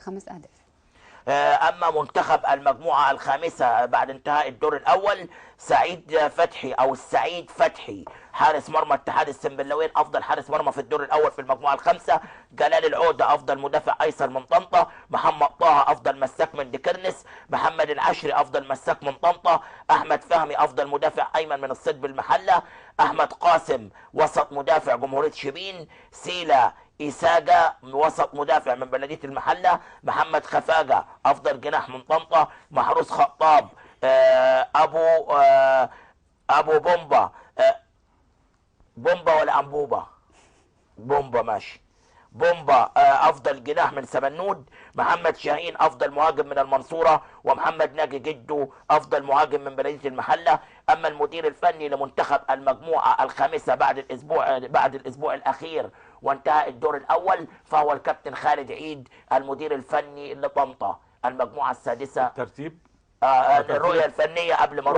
5 أهداف. أما منتخب المجموعة الخامسة بعد انتهاء الدور الأول، سعيد فتحي أو السعيد فتحي حارس مرمى اتحاد السنبلاوين أفضل حارس مرمى في الدور الأول في المجموعة الخامسة. جلال العودة أفضل مدافع أيسر من طنطا. محمد طه أفضل مساك من دكرنس. محمد العشري أفضل مساك من طنطا. أحمد فهمي أفضل مدافع أيمن من الصيد بالمحلة. أحمد قاسم وسط مدافع جمهورية شبين. سيلا إيساجا وسط مدافع من بلدية المحلة. محمد خفاجة أفضل جناح من طنطا. محروس خطاب أبو بومبا بومبا ولا أنبوبة؟ بومبا ماشي. بومبا افضل جناح من سمنود. محمد شاهين افضل مهاجم من المنصوره. ومحمد ناجي جدو افضل مهاجم من بلديه المحله. اما المدير الفني لمنتخب المجموعه الخامسه بعد الاسبوع الاخير وانتهى الدور الاول، فهو الكابتن خالد عيد المدير الفني لطنطا المجموعه السادسه. ترتيب الرؤيه الفنيه قبل ما